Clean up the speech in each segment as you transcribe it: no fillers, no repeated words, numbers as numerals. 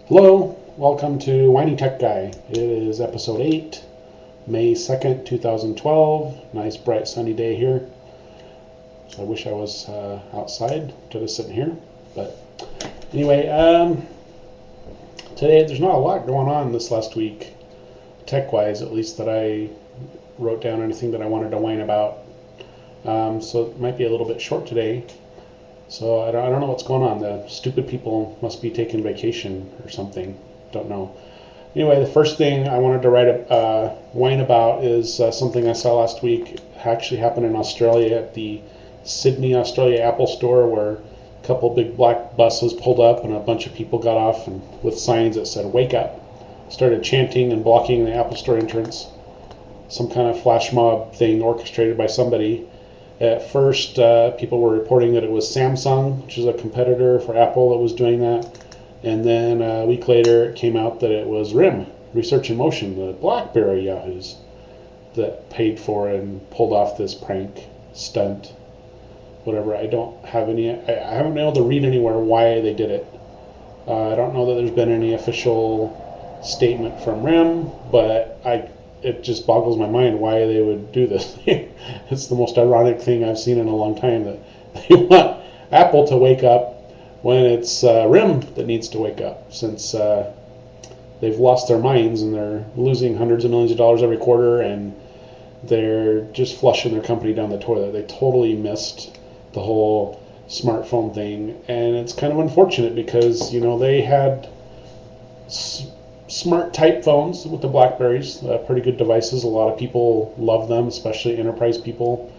Hello, welcome to WhinyTechGuy. It is episode 8, May 2nd, 2012. Nice bright sunny day here. So I wish I was outside instead of sitting here. But anyway, today there's not a lot going on this last week, tech-wise at least, that I wrote down anything that I wanted to whine about. So it might be a little bit short today. So I don't know what's going on. The stupid people must be taking vacation or something. Don't know. Anyway, the first thing I wanted to write a whine about is something I saw last week. It actually happened in Australia at the Sydney, Australia Apple Store, where a couple big black buses pulled up and a bunch of people got off and with signs that said "Wake up," started chanting and blocking the Apple Store entrance. Some kind of flash mob thing orchestrated by somebody. At first, people were reporting that it was Samsung, which is a competitor for Apple, that was doing that. And then a week later, it came out that it was RIM, Research in Motion, the Blackberry yahoos, that paid for and pulled off this prank stunt. Whatever. I haven't been able to read anywhere why they did it. I don't know that there's been any official statement from RIM, but it just boggles my mind why they would do this. It's the most ironic thing I've seen in a long time, that they want Apple to wake up when it's RIM that needs to wake up, since they've lost their minds and they're losing hundreds of millions of dollars every quarter, and they're just flushing their company down the toilet. They totally missed the whole smartphone thing, and it's kind of unfortunate because, they had smart type phones with the Blackberries, pretty good devices. A lot of people love them, especially enterprise people.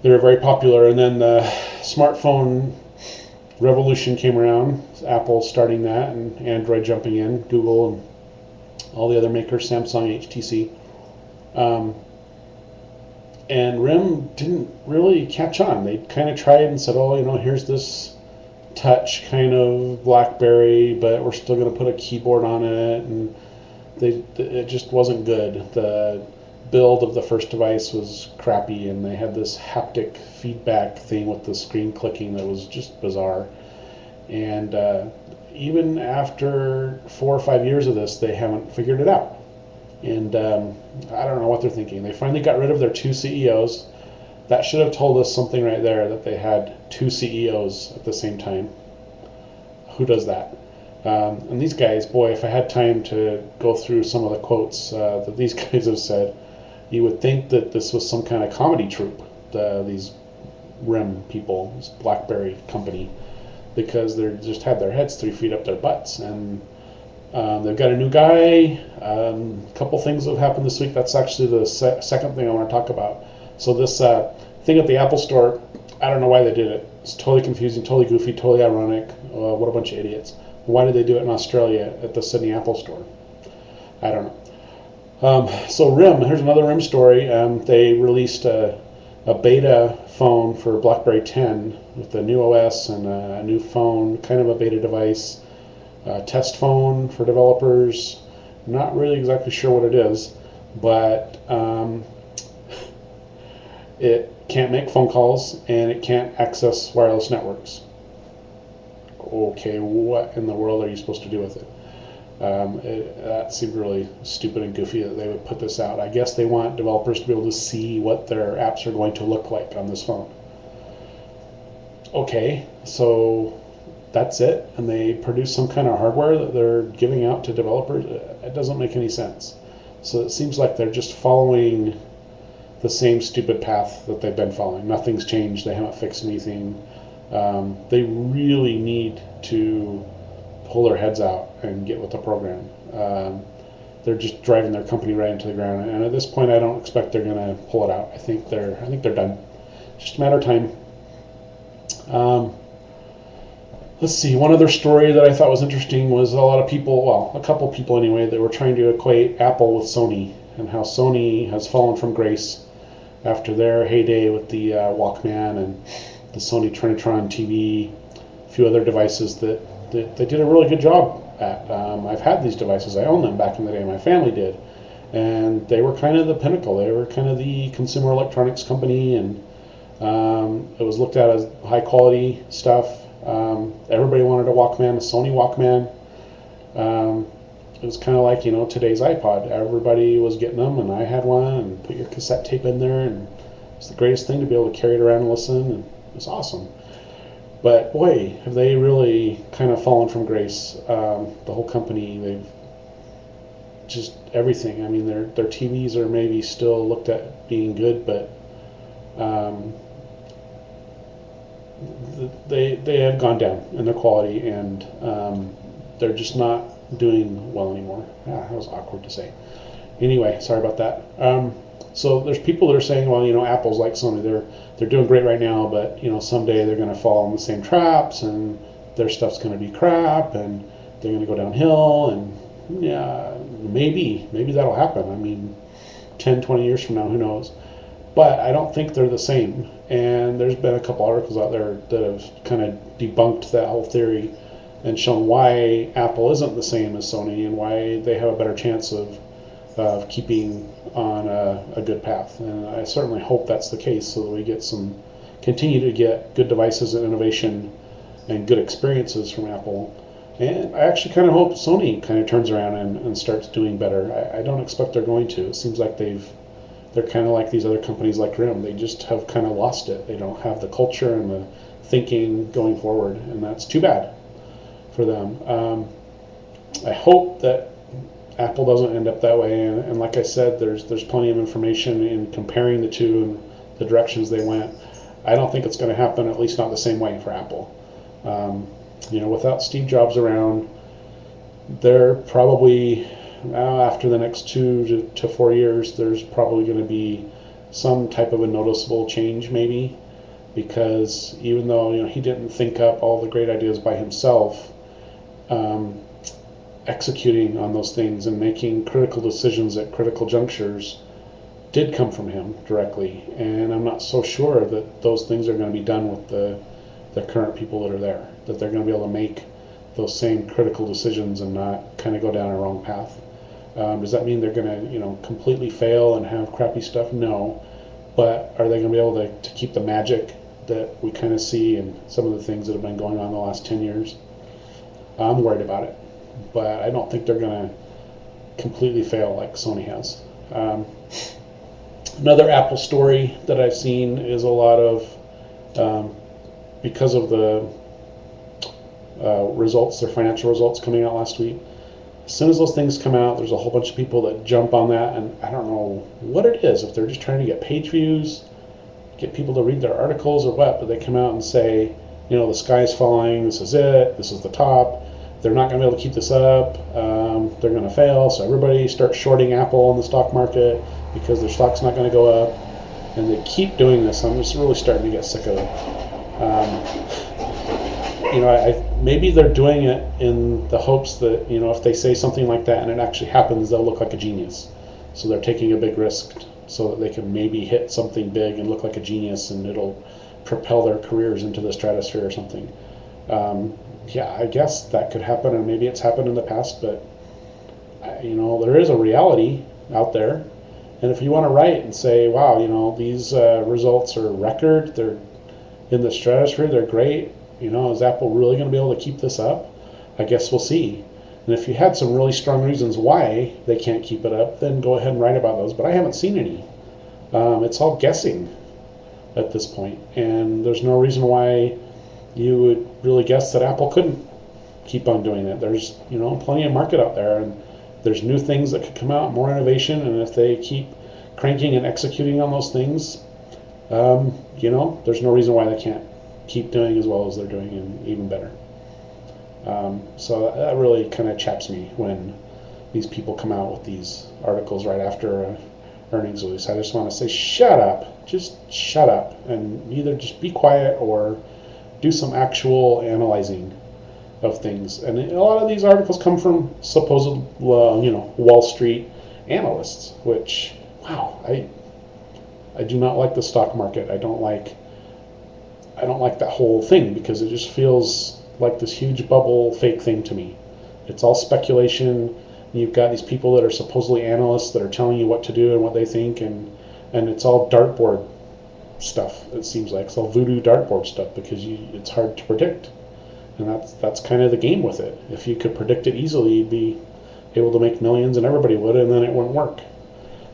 They were very popular, and then the smartphone revolution came around. Apple starting that, and Android jumping in, Google, and all the other makers, Samsung, HTC. And RIM didn't really catch on. They kind of tried and said, here's this touch kind of Blackberry, but we're still going to put a keyboard on it, and it just wasn't good. The build of the first device was crappy, and they had this haptic feedback thing with the screen clicking that was just bizarre. And even after 4 or 5 years of this, they haven't figured it out. And I don't know what they're thinking. They finally got rid of their two CEOs. That should have told us something right there, that they had two CEOs at the same time. Who does that? And these guys, boy, if I had time to go through some of the quotes that these guys have said, you would think that this was some kind of comedy troupe, these RIM people, this Blackberry company, because they just had their heads 3 feet up their butts. And they've got a new guy. A couple things have happened this week. That's actually the second thing I want to talk about. So this thing at the Apple Store, I don't know why they did it. It's totally confusing, totally goofy, totally ironic. What a bunch of idiots. Why did they do it in Australia at the Sydney Apple Store? I don't know. So RIM, here's another RIM story. They released a beta phone for BlackBerry 10 with the new OS and a new phone, kind of a beta device. Test phone for developers. Not really exactly sure what it is, but it can't make phone calls and it can't access wireless networks. Okay, what in the world are you supposed to do with it? That seemed really stupid and goofy that they would put this out. I guess they want developers to be able to see what their apps are going to look like on this phone. Okay, so that's it, and they produce some kind of hardware that they're giving out to developers. It doesn't make any sense. So it seems like they're just following the same stupid path that they've been following. Nothing's changed. They haven't fixed anything. They really need to pull their heads out and get with the program. They're just driving their company right into the ground. And at this point, I don't expect they're going to pull it out. I think they're done. Just a matter of time. Let's see. One other story that I thought was interesting was a couple people anyway, that were trying to equate Apple with Sony, and how Sony has fallen from grace after their heyday with the Walkman and the Sony Trinitron TV, a few other devices that they did a really good job at. I've had these devices. I owned them back in the day. My family did. And they were kind of the pinnacle. They were kind of the consumer electronics company, and it was looked at as high quality stuff. Everybody wanted a Walkman, a Sony Walkman. It was kind of like, today's iPod. Everybody was getting them, and I had one, and put your cassette tape in there, and it's the greatest thing to be able to carry it around and listen, and it was awesome. But boy, have they really kind of fallen from grace. The whole company, they've just everything. I mean, their TVs are maybe still looked at being good, but they have gone down in their quality, and they're just not doing well anymore. That was awkward to say. Anyway, sorry about that. So there's people that are saying, well, Apple's like Sony. They're doing great right now, but someday they're going to fall in the same traps, and their stuff's going to be crap, and they're going to go downhill, and yeah, maybe that'll happen. I mean, 10, 20 years from now, who knows? But I don't think they're the same. And there's been a couple articles out there that have kind of debunked that whole theory and shown why Apple isn't the same as Sony and why they have a better chance of keeping on a good path. And I certainly hope that's the case, so that we continue to get good devices and innovation and good experiences from Apple. And I actually kind of hope Sony kind of turns around and starts doing better. I don't expect they're going to. It seems like they're kind of like these other companies like Grimm. They just have kind of lost it. They don't have the culture and the thinking going forward, and that's too bad for them. I hope that Apple doesn't end up that way, and like I said, there's plenty of information in comparing the two and the directions they went. I don't think it's going to happen, at least not the same way for Apple. Without Steve Jobs around, they're probably after the next 2 to 4 years, there's probably going to be some type of a noticeable change, maybe, because even though he didn't think up all the great ideas by himself, executing on those things and making critical decisions at critical junctures did come from him directly. And I'm not so sure that those things are going to be done with the current people that are there, that they're going to be able to make those same critical decisions and not kind of go down a wrong path. Does that mean they're going to completely fail and have crappy stuff? No. But are they going to be able to keep the magic that we kind of see in some of the things that have been going on the last 10 years? I'm worried about it, but I don't think they're going to completely fail like Sony has. Another Apple story that I've seen is a lot of, because of the results, their financial results coming out last week. As soon as those things come out, there's a whole bunch of people that jump on that, and I don't know what it is, if they're just trying to get page views, get people to read their articles or what, but they come out and say, the sky's falling, this is it, this is the top, they're not going to be able to keep this up, they're going to fail, so everybody starts shorting Apple in the stock market because their stock's not going to go up, and they keep doing this. I'm just really starting to get sick of it. Maybe they're doing it in the hopes that, if they say something like that and it actually happens, they'll look like a genius. So they're taking a big risk so that they can maybe hit something big and look like a genius, and it'll propel their careers into the stratosphere or something. I guess that could happen, and maybe it's happened in the past, but there is a reality out there. And if you want to write and say, wow, these results are record, they're in the stratosphere, they're great, is Apple really going to be able to keep this up? I guess we'll see. And if you had some really strong reasons why they can't keep it up, then go ahead and write about those. But I haven't seen any. It's all guessing at this point. And there's no reason why you would really guess that Apple couldn't keep on doing it. There's, plenty of market out there, and there's new things that could come out, more innovation, and if they keep cranking and executing on those things, there's no reason why they can't keep doing as well as they're doing, and even better. So that really kind of chaps me when these people come out with these articles right after earnings release. I just want to say, shut up. Just shut up, and either just be quiet or do some actual analyzing of things. And a lot of these articles come from supposed, Wall Street analysts, which, wow, I do not like the stock market. I don't like that whole thing, because it just feels like this huge bubble fake thing to me. It's all speculation. You've got these people that are supposedly analysts that are telling you what to do and what they think, and it's all dartboard stuff. It seems like it's all voodoo dartboard stuff, because it's hard to predict. And that's kind of the game with it. If you could predict it easily, you'd be able to make millions, and everybody would, and then it wouldn't work.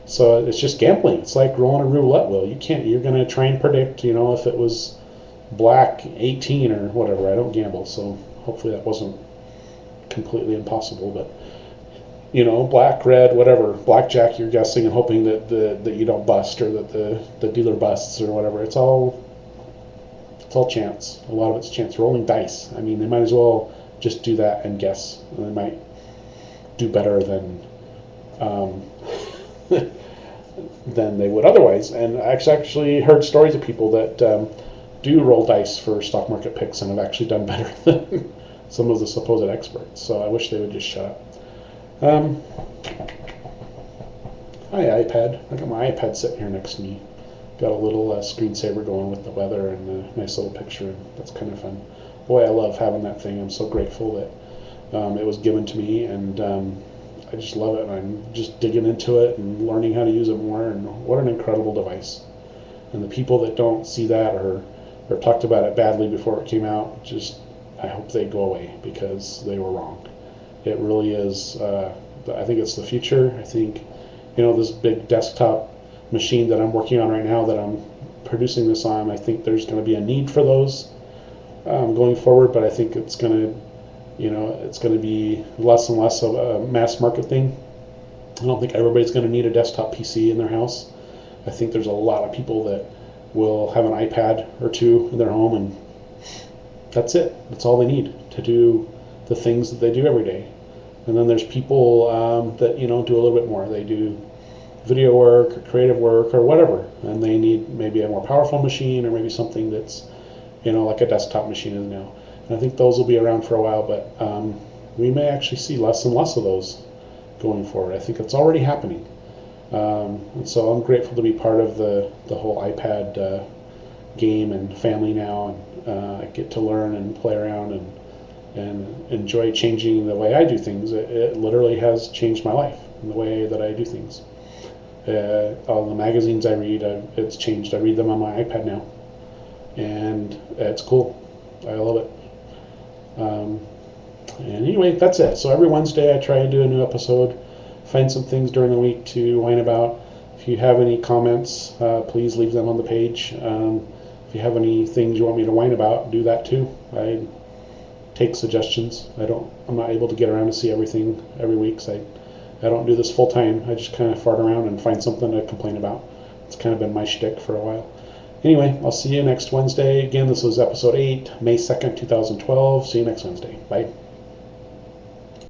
So it's just gambling. It's like rolling a roulette wheel. You can't. You're going to try and predict. If it was black 18 or whatever. I don't gamble, so hopefully that wasn't completely impossible. But black, red, whatever, blackjack. You're guessing and hoping that you don't bust, or that the dealer busts, or whatever. It's all chance. A lot of it's chance. Rolling dice. I mean, they might as well just do that and guess, and they might do better than than they would otherwise. And I actually heard stories of people that do roll dice for stock market picks and have actually done better than some of the supposed experts. So I wish they would just shut up. Hi, iPad. I got my iPad sitting here next to me. Got a little screensaver going with the weather and a nice little picture, and that's kind of fun. Boy, I love having that thing. I'm so grateful that it was given to me, and I just love it. I'm just digging into it and learning how to use it more, and what an incredible device. And the people that don't see that or talked about it badly before it came out, I hope they go away, because they were wrong. It really is. I think it's the future. I think, this big desktop machine that I'm working on right now, that I'm producing this on, I think there's going to be a need for those going forward, but I think it's going to be less and less of a mass market thing. I don't think everybody's going to need a desktop PC in their house. I think there's a lot of people that will have an iPad or two in their home, and that's it. That's all they need to do the things that they do every day. And then there's people that do a little bit more. They do video work or creative work or whatever, and they need maybe a more powerful machine, or maybe something that's like a desktop machine is now. And I think those will be around for a while, but we may actually see less and less of those going forward. I think it's already happening. And so I'm grateful to be part of the whole iPad game and family now, and I get to learn and play around and enjoy changing the way I do things. It literally has changed my life and the way that I do things. All the magazines I read, it's changed. I read them on my iPad now, and it's cool. I love it. And anyway, that's it. So every Wednesday I try and do a new episode, find some things during the week to whine about. If you have any comments, please leave them on the page. If you have any things you want me to whine about, do that too. I take suggestions. I'm not able to get around to see everything every week, so I don't do this full time. I just kind of fart around and find something to complain about. It's kind of been my shtick for a while. Anyway, I'll see you next Wednesday. Again, this was episode 8, May 2nd, 2012. See you next Wednesday. Bye.